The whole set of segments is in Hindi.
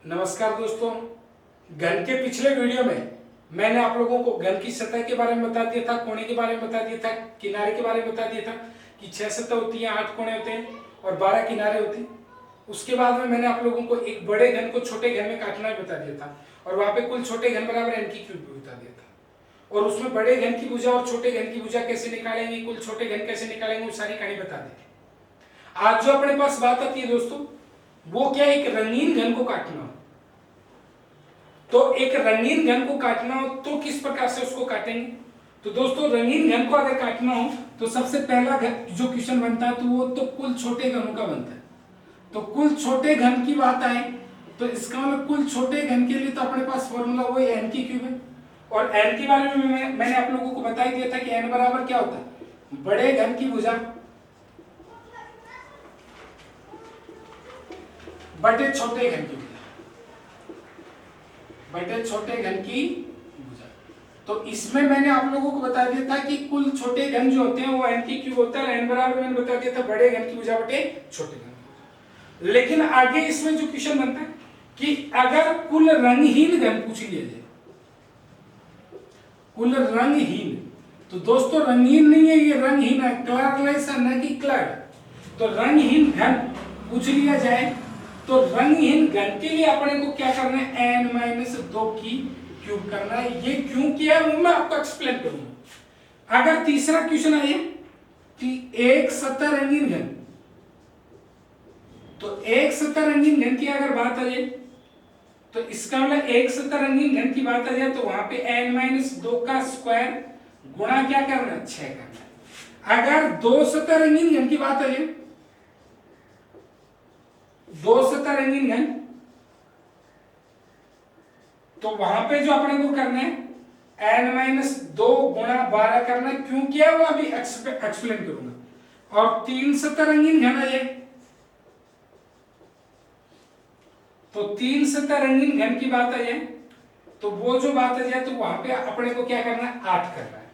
नमस्कार दोस्तों। घन के पिछले वीडियो में मैंने आप लोगों को घन की सतह के बारे में बता दिया था, कोने के बारे में बता दिया था, किनारे के बारे में बता दिया था कि 6 सतह होती हैं, 8 कोने होते हैं और 12 किनारे होते हैं। उसके बाद में मैंने आप लोगों को एक बड़े घन को छोटे घन में काटना भी बता दिया था और वहां पे कुल छोटे घन बराबर n की क्यूब भी बता दिया था और उसमें बड़े घन की भुजा और छोटे घन की भुजा कैसे निकालेंगे, कुल छोटे घन कैसे निकालेंगे, वो सारी कहानी बता दी थी। आज जो अपने पास बात आती है दोस्तों, वो क्या, एक रंगीन घन को काटना हो। तो एक रंगीन घन को काटना हो तो किस प्रकार से उसको काटेंगे। तो दोस्तों रंगीन घन को अगर काटना हो तो सबसे पहला जो क्वेश्चन बनता है तो वो तो कुल छोटे घनों का बनता है। तो कुल छोटे घन की बात आए तो इसका मतलब कुल छोटे घन के लिए तो अपने पास फॉर्मूला वही एन की क्यूब है और एन के बारे में मैंने आप लोगों को बता ही दिया था कि एन बराबर क्या होता है, बड़े घन की भुजा बटे छोटे घन की भुजा बटे छोटे घन की भुजा। तो इसमें मैंने आप लोगों को बता दिया था कि कुल छोटे घन जो होते हैं वो एन की क्यूब होता है, एन बराबर मैंने बता दिया था बड़े घन की भुजा बटे छोटे घन की भुजा। लेकिन आगे इसमें जो क्वेश्चन बनता है कि अगर कुल रंगहीन घन पूछ लिया जाए, कुल रंगहीन, तो दोस्तों रंगीन नहीं है, ये रंगहीन है, कलरलेस है, न कि कलर्ड। तो रंगहीन घन पूछ लिया जाए तो रंगहीन घन के लिए अपने को क्या करना है, n-2 की क्यूब करना है। ये क्यों किया है वो मैं आपको एक्सप्लेन करूंगा। अगर तीसरा क्वेश्चन आए कि एक सतह रंगीन घन, तो एक सतह रंगीन घन की अगर बात आ जाए तो इसका मतलब एक सतह रंगीन घन की बात आ जाए तो वहां पे n-2 का स्क्वायर गुणा क्या करना है, 6 करना है। अगर दो सतह रंगीन घन की बात आ जाए, दो सतह रंगीन घन, तो वहां पे जो अपने को करना है n-2 गुणा 12 करना है। क्यों किया वो अभी एक्सप्लेन करूंगा। और तीन सतह रंगीन घन आ जाए तो तीन सतह रंगीन घन की बात आ जाए तो वो जो बात आ जाए तो वहां पे अपने को क्या करना है, 8 करना है।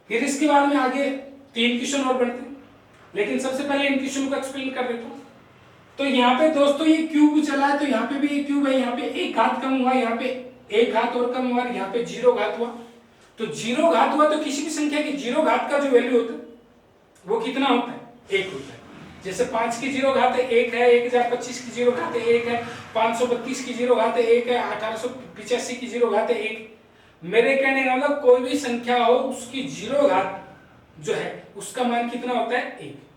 फिर इसके बाद में आगे 3 क्वेश्चन और बनते हैं, लेकिन सबसे पहले इन क्वेश्चन को एक्सप्लेन कर देता हूं। तो यहाँ पे दोस्तों ये क्यूब चला है तो यहाँ पे भी एक क्यूब है, यहाँ पे एक घात कम हुआ, यहाँ पे एक घात और कम हुआ, यहाँ पे 0 घात हुआ। तो 0 घात हुआ तो किसी भी संख्या की 0 घात का जो वैल्यू होता है वो कितना होता है, 1 होता है। जैसे 5 की 0 घात है 1 है, 1025 की 0 घात है 1 है, 532 की 0 घात है 1 है, 1885 की 0 घात है 1। मेरे कहने का मतलब कोई भी संख्या हो उसकी 0 घात जो है उसका मान कितना होता है, 1।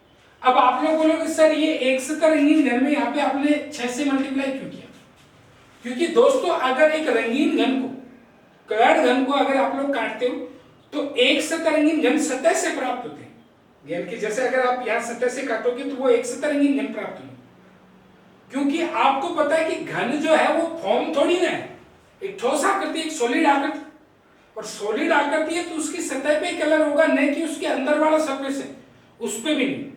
अब आप लोग बोलोगे सर ये एक सतह रंगीन घन में यहाँ पे आपने 6 से मल्टीप्लाई क्यों किया। क्योंकि दोस्तों अगर एक रंगीन घन को, कलर्ड घन को अगर आप लोग काटते हो तो एक सतह रंगीन घन सतह से प्राप्त होते हैं। घन की जैसे अगर आप यहाँ सतह से काटोगे तो वो एक सतह रंगीन घन प्राप्त होंगे। क्योंकि आपको पता है कि घन जो है वो फॉर्म थोड़ी ना है, एक ठोस आकृति, एक सॉलिड आकृति, और सॉलिड आकृति है तो उसकी सतह पे कलर होगा, नहीं कि उसके अंदर वाला सरफेस है उस पे भी नहीं।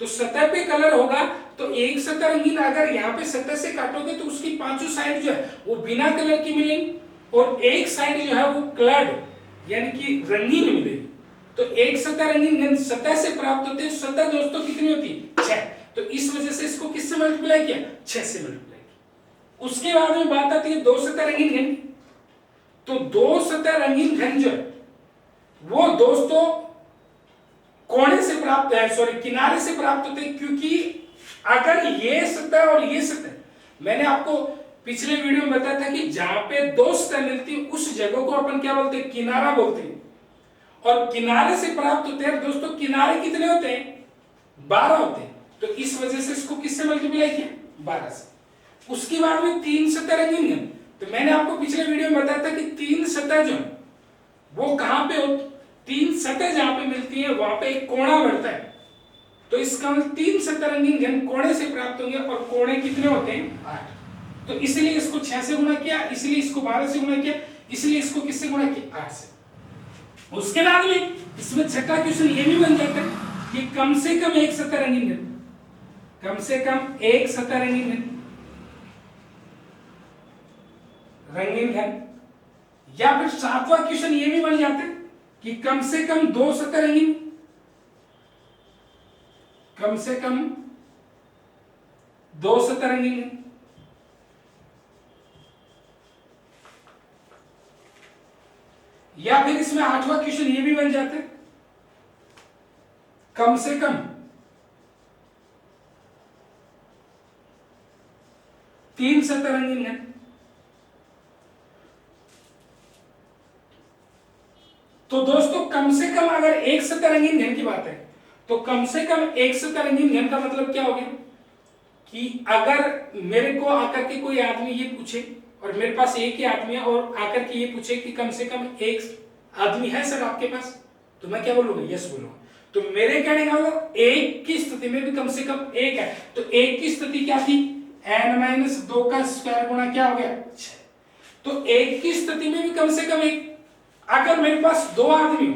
तो सतह पे कलर होगा तो एक सतह रंगीन अगर यहाँ पे सतह से काटोगे तो उसकी पांचों साइड जो है वो बिना कलर की मिलेंगी और एक साइड जो है वो कलर्ड यानी कि रंगीन मिलेगी। तो एक सतह रंगीन घन सतह से प्राप्त होते हैं। सतह दोस्तों कितनी होती है, 6। तो इस वजह से इसको किससे मल्टीप्लाई किया, 6 से मल्टीप्लाई किया। उसके बाद में बात आती है दो सतह रंगीन घन। तो दो सतह रंगीन घन जो है वो दोस्तों कोने से प्राप्त है, सॉरी किनारे से प्राप्त होते हैं। क्योंकि अगर ये सतह और ये सतह, मैंने आपको पिछले वीडियो में बताया था कि जहां पे दो सतह मिलती है उस जगह को अपन क्या बोलते हैं, किनारा बोलते हैं। और किनारे से प्राप्त होते हैं दोस्तों, किनारे कितने होते हैं, 12 होते हैं। तो इस वजह से इसको किससे मल्टीप्लाई किया, 12 से। उसके बाद में तीन सतह रंगीन घन। तो मैंने आपको पिछले वीडियो में बताया था कि तीन सतह जो है वो कहां पे होती, तीन सतह जहां पे मिलती है वहां पे एक कोणा बढ़ता है। तो इसका मतलब तीन सतह रंगीन घन कोणे से प्राप्त होंगे और कोणे कितने होते हैं, 8। तो इसलिए इसको 6 से गुणा किया, इसलिए इसको 12 से गुणा किया, इसलिए इसको किससे गुणा किया, 8 से। उसके बाद में इसमें छठा क्वेश्चन ये भी बन जाता है कि कम से कम एक सतह रंगीन घन, कम से कम एक सतह रंगीन घन, रंगीन घन। या फिर सातवां क्वेश्चन ये भी बन जाता है कि कम से कम दो सतह रंगीन, कम से कम दो सतह रंगीन घन। या फिर इसमें 8वां क्वेश्चन ये भी बन जाता है, कम से कम 3 सतरंगी घन। तो दोस्तों कम से कम अगर एक सतरंगीन घन की बात है तो कम से कम एक सतरंगीन घन का मतलब क्या हो गया कि अगर मेरे को आकर के कोई आदमी ये पूछे, और मेरे पास एक ही आदमी है, और आकर के ये पूछे कि कम से कम एक आदमी है सर आपके पास, तो मैं क्या बोलूंगा? यस बोलूंगा। तो मेरे कहने का मतलब एक की स्थिति में भी कम से कम एक है, तो एक की स्थिति क्या थी? n-2 का स्क्वायर गुणा क्या हो गया? 6। तो एक की स्थिति में भी कम से कम एक। अगर मेरे पास 2 आदमी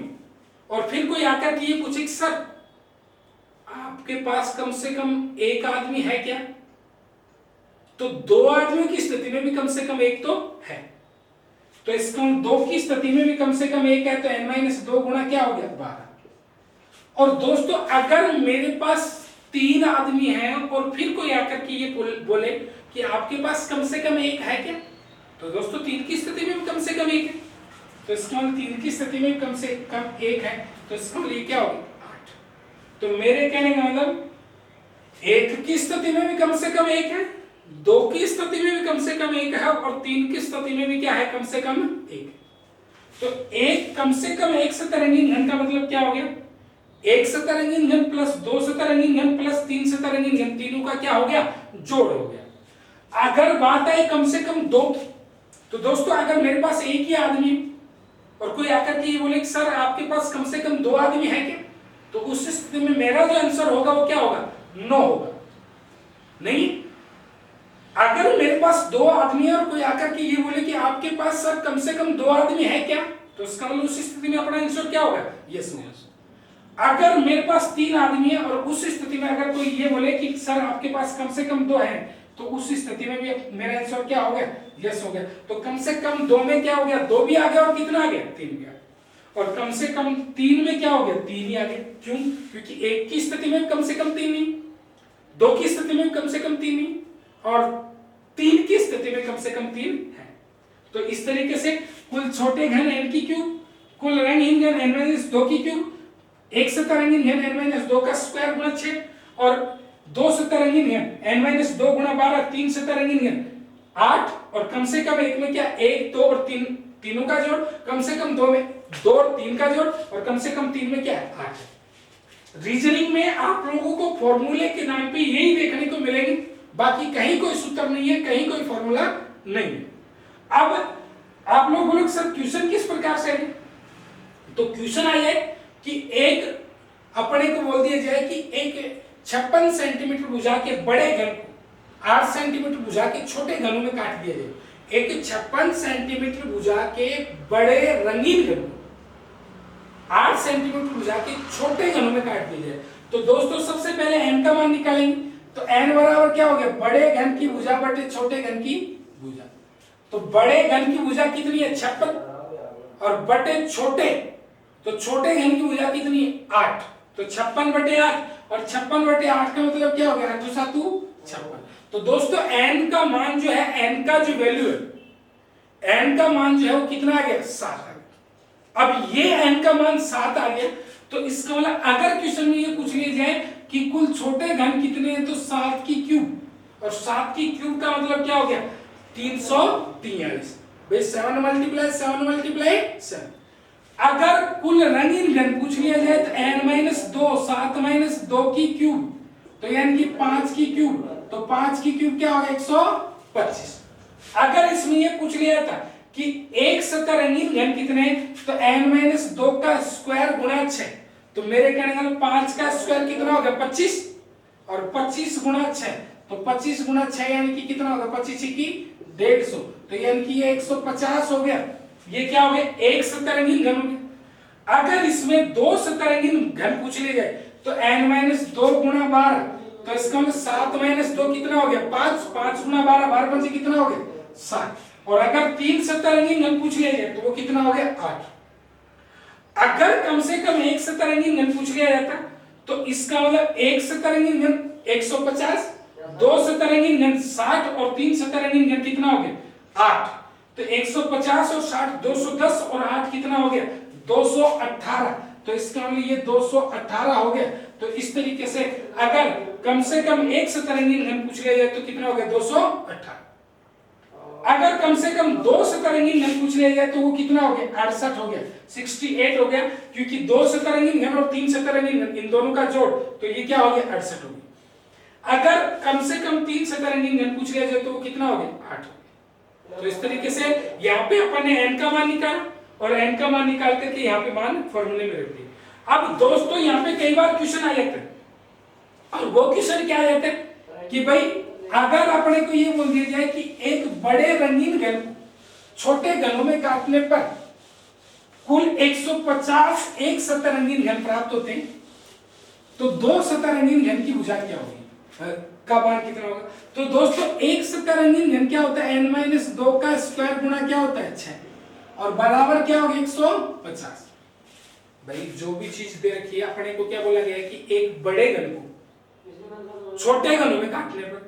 और फिर कोई आकर के ये पूछे कि सर आपके पास कम से कम एक आदमी है क्या, तो 2 आदमियों की स्थिति में भी कम से कम एक तो है। तो इसका 2 की स्थिति में भी कम से कम एक है, तो n-2 गुणा क्या हो गया? 12। और दोस्तों अगर मेरे पास 3 आदमी हैं और फिर कोई आकर के ये बोले कि आपके पास कम से कम एक है क्या, तो दोस्तों 3 की स्थिति में भी कम से कम एक है, तो इसका मतलब 3 की स्थिति में कम से कम एक है, तो इसका मतलब ये क्या होगा? 8। तो मेरे कहने का मतलब 1 की स्थिति में भी कम से कम एक है, 2 की स्थिति में भी कम से कम एक है, और 3 की स्थिति में भी क्या है? कम से कम एक। तो एक कम से कम एक सतरंगीन घन का मतलब क्या हो गया? एक सतरंगीन घन प्लस 2 सतरंगीन घन प्लस 3 सतरंगीन घन, तीनों का क्या हो गया? जोड़ हो गया। अगर बात है कम से कम 2 की, तो दोस्तों अगर मेरे पास एक ही आदमी है और कोई आकर के ये बोले कि सर आपके पास कम से कम 2 आदमी है क्या, तो उस स्थिति में मेरा जो आंसर होगा वो क्या होगा? 9 होगा। नहीं, अगर मेरे पास 2 आदमी है और कोई आकर के ये बोले कि आपके पास सर कम से कम 2 आदमी है क्या, तो इसका मतलब उस स्थिति में अपना आंसर क्या होगा? Yes no. अगर मेरे पास 3 आदमी है और उस स्थिति में अगर कोई ये बोले कि सर आपके पास कम से कम 2 है, तो उस स्थिति में भी मेरा आंसर क्या हो गया? यस हो गया। तो कम से कम 2 में क्या हो गया? 2 भी आ गया, और कितना आ गया? 3 गया। और कम से कम 3 में क्या हो गया? 3 ही आ गया। क्यों? क्योंकि 1 की स्थिति में कम से कम 3 नहीं, 2 की स्थिति में कम से कम 3 नहीं, और 3 की स्थिति में कम से कम 3 है। तो इस तरीके से कुल छोटे घन n की क्यूब, कुल रंगहीन घन n-2 की क्यूब, एक सतरंगीन घन n-2 का स्क्वायर गुणा 6, और 2 सतरंगीन घन n-2 गुणा 12, 3 सतरंगीन घन 8, और कम से कम एक में क्या? 1, 2 और 3, तीनों का जोड़, कम से कम 2 में 2 और 3 का जोड़, और कम से कम 3 में क्या है? 8। रीजनिंग में आप लोगों को फॉर्मूले के नाम पे यही देखने को मिलेगी, बाकी कहीं कोई सूत्र नहीं है, कहीं कोई फॉर्मूला नहीं है। अब आप लोग बोलोगे सर क्वेश्चन किस प्रकार से है, तो क्वेश्चन आ जाए कि एक अपने को बोल दिया जाए कि एक 56 सेंटीमीटर भुजा के बड़े घन को 8 सेंटीमीटर भुजा के छोटे घनों में काट दिया जाए। एक 56 सेंटीमीटर भुजा के बड़े रंगीन घन को 8 सेंटीमीटर भुजा के छोटे घनों में काट दिया जाए। तो दोस्तों सबसे पहले n का मान निकालेंगे, तो n बराबर क्या हो गया? बड़े घन की भुजा बटे छोटे घन की भुजा। तो बड़े घन की भुजा कितनी है? 56, और बटे छोटे, तो छोटे घन की भुजा कितनी है? 8। तो 56 बटे 8, और 56 बटे 8 का मतलब क्या हो गया? 8 7 56। तो दोस्तों n का मान जो है, n का जो वैल्यू है, n का मान जो है वो कितना आ गया? 7 आ गया। अब ये n का मान 7 आ गया, तो इसका मतलब अगर क्वेश्चन में ये पूछ लिया जाए कि कुल छोटे घन कितने हैं, तो 7 की क्यूब, और 7 की क्यूब का मतलब क्या हो गया? 343। भाई 7 मल्टीप्लाई 7। अगर कुल रंगीन घन पूछ लिया जाए तो n-2, 7 - 2 की क्यूब, तो यानी कि 5 की क्यूब, तो 5 की क्यूब क्या होगा? 125। अगर इसमें ये पूछ लिया था कि एक सतरंगीन घन कितने हैं, तो n-2 का स्क्वायर गुणा 6, तो मेरे कहने का 5 का स्क्वायर कितना होगा? 25, और 25 गुणा 6, तो 25 गुणा 6 यानी कि कितना होगा? 25 की 150, तो यानी कि ये 150 हो गया। ये क्या हो गया? एक सतरंगीन घन हो गया। अगर इसमें 2 सतरंगीन घन पूछ लिए जाए तो n-2 गुणा 12, तो इसका मतलब 7 - 2 कितना हो गया? 5, 5 गुणा 12, 12 5 कितना हो गया? 7। और अगर 3 सतरंगीन घन पूछ लिया जाए तो वो कितना हो गया? 8। अगर कम से कम एक सतरंगीन घन पूछ लिया जाता तो इसका मतलब एक सतरंगीन घन 150, 2 सतरंगीन घन 60, और 3 सतरंगीन घन कितना हो गया? 8। तो 150 और 60 210 और 8 कितना हो गया 218। तो इसका मतलब ये 218 हो गया। तो इस तरीके से अगर कम से कम एक सतरंगीन घन पूछ लिया जाए तो कितना हो गया 218। अगर कम से कम दो सतरंगीन घन पूछ लिया जाए तो वो कितना हो गया 68 हो गया, 68 हो गया, क्योंकि दो सतरंगीन घन और तीन सतरंगीन घन इन दोनों का जोड़ तो ये क्या हो गया 68 हो गया। अगर कम से कम तीन सतरंगीन घन पूछ लिया जाए तो वो कितना हो गया 8 हो गया। तो इस तरीके से यहाँ पे अपन ने n का मान निकाला और n का मान निकाल करके यहाँ पे मान फॉर्मूले में रख दिया। अब दोस्तों यहाँ पे कई बार क्वेश्चन आ जाते हैं और वो क्वेश्चन क्या आ जाते हैं कि भाई अगर अपने को ये बोल दिया जाए कि एक बड़े रंगीन घन छोटे घनों में काटने पर कुल 150 एक सतरंगीन घन प्राप्त होते हैं, तो दो सतरंगीन घन की भुजा क्या होगी का मान कितना होगा। तो दोस्तों एक सतरंगीन घन क्या होता है n-2 का स्क्वायर गुणा क्या होता है 6 और बराबर क्या होगा 150। भाई जो भी चीज दे रखी है अपने को क्या बोला गया है कि एक बड़े घन को छोटे घनों में काटने पर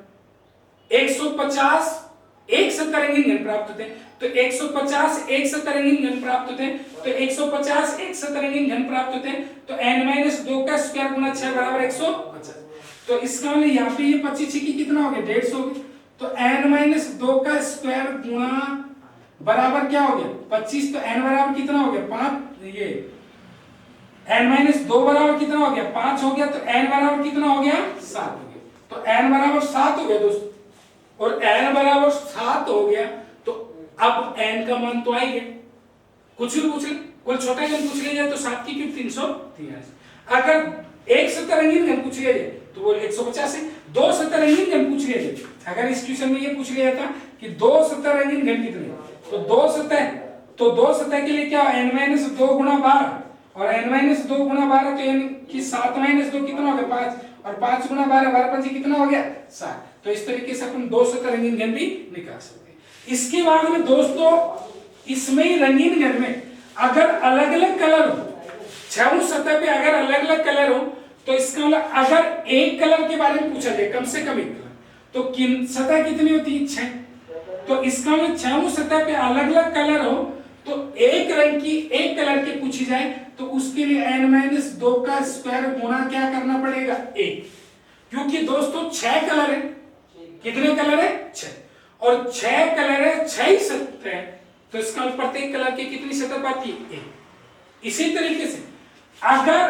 150 एक सतरंगीन घन प्राप्त होते हैं। तो 150 एक सतरंगीन घन प्राप्त होते हैं, तो 150 एक सतरंगीन घन प्राप्त होते हैं, तो n-2 का स्क्वायर गुणा 6 बराबर 150। तो इसका मतलब यहाँ पे ये 25 की कितना हो गया 150 हो गया। तो n-2 का स्क्वायर गुणा बराबर क्या हो गया 25, तो n बराबर कितना हो गया 5, ये n-2 बराबर कितना हो गया 5 हो गया, तो n बराबर कितना हो गया 7 हो गया। तो n बराबर 7 हो गया दोस्तों, और n बराबर 7 हो गया तो अब n का मान तो आ ही गया। कुछ भी पूछ ले, कोई छोटा घन पूछ लिया जाए तो 7 की क्यूब 383। अगर एक सतरंगीन घन पूछ लिया जाए तो वो 150 है। दो सतरंगीन घन पूछ लिया जाए, अगर इस क्वेश्चन में ये पूछ लिया था कि दो सतरंगीन घन कितने, तो दो सतह के लिए क्या n-2 गुणा 12 और n-2 गुणा 12 तो यानी कि 7-2 कितना हो गया 5 और 5 गुणा 12 12 कितना हो गया 7। तो इस तरीके से अपन दो सतरंगीन घन भी निकाल सकते हैं। इसके बाद में दोस्तों इसमें रंगीन घन में अगर अलग अलग कलर हो, छह सतह पे अगर अलग अलग कलर हो, तो इसका मतलब अगर एक कलर के बारे में पूछा जाए कम से कम एक कलर, तो किन सतह कितनी होती है 6। तो इसका मतलब छह सतह पे अलग अलग कलर हो तो एक रंग की एक कलर की पूछी जाए तो उसके लिए n-2 का स्क्वायर गुणा क्या करना पड़ेगा 1, क्योंकि दोस्तों 6 कलर है। कितने कलर है 6, और 6 कलर है 6 ही सतह है, तो इसका प्रत्येक कलर की कितनी सतह पाती है 1। इसी तरीके से अगर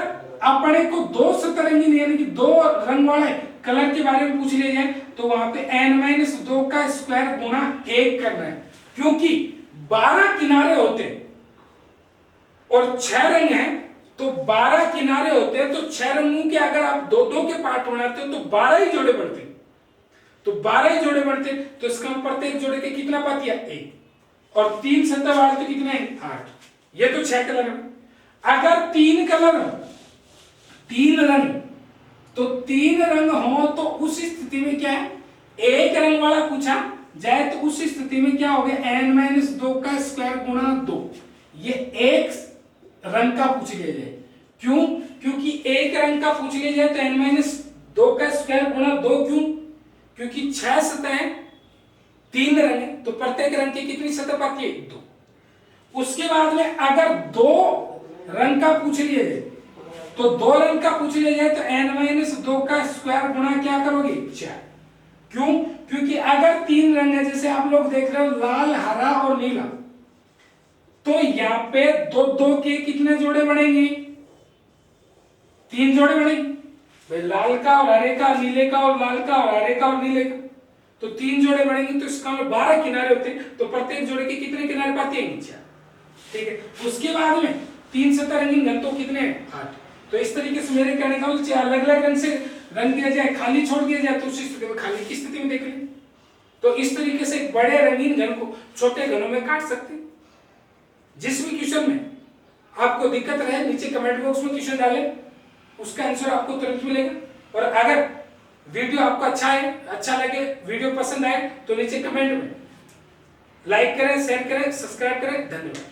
अपने को दो सतरंगीन यानी कि दो रंग वाले कलर के बारे में पूछ लिया जाए तो वहां पे n-2 का स्क्वायर गुणा 1 करना है, क्योंकि 12 किनारे होते हैं और 6 रंग हैं, तो 12 किनारे होते हैं, तो 6 रंगों के अगर आप दो दो के पार्ट बनाते हो तो 12 ही जोड़े बनते हैं। तो 12 ही जोड़े बनते हैं, तो इसका प्रत्येक जोड़े के कितना पाती है 1, और 3 सतह वाले तो कितने हैं 8। ये तो 6 कलर है। अगर 3 कलर हो, 3 रंग, तो 3 रंग हो तो उस स्थिति में क्या है एक रंग वाला पूछा जाए तो उस स्थिति में क्या हो गया n-2 का स्क्वायर गुणा 2, ये एक रंग का पूछ लिया जाए। क्यों? क्योंकि एक रंग का पूछ लिया जाए तो n-2 का स्क्वायर गुणा 2, क्यों? क्योंकि 6 सतह है, 3 रंग है, तो प्रत्येक रंग की कितनी सतह पाती है 2। उसके बाद में अगर 2 रंग का पूछ लिया जाए तो 2 रंग का पूछ लिया जाए तो n-2 का स्क्वायर गुणा क्या करोगे 4। क्यों? क्योंकि अगर 3 रंग है, जैसे आप लोग देख रहे हो लाल हरा और नीला, तो यहाँ पे 2 के कितने जोड़े बनेंगे 3 जोड़े बनेंगे भाई, लाल का और हरे का, नीले का और लाल का और हरे का और नीले का, तो 3 जोड़े बनेंगे। तो इसका मतलब 12 किनारे होते हैं, तो प्रत्येक जोड़े के कितने किनारे पाते हैं 4। ठीक है। उसके बाद में 3 सतह रंगीन घन तो कितने 8। तो इस तरीके से मेरे कहने का मतलब अलग अलग रंग से रंग दिया जाए, खाली छोड़ दिया जाए तो उस स्थिति में खाली की स्थिति में देख लें। तो इस तरीके से बड़े रंगीन घन को छोटे घनों में काट सकते हैं। जिस भी क्वेश्चन में आपको दिक्कत रहे नीचे कमेंट बॉक्स में क्वेश्चन डालें, उसका आंसर आपको तुरंत मिलेगा। और अगर वीडियो आपको अच्छा लगे, वीडियो पसंद आए तो नीचे कमेंट में लाइक करें, शेयर करें, सब्सक्राइब करें। धन्यवाद।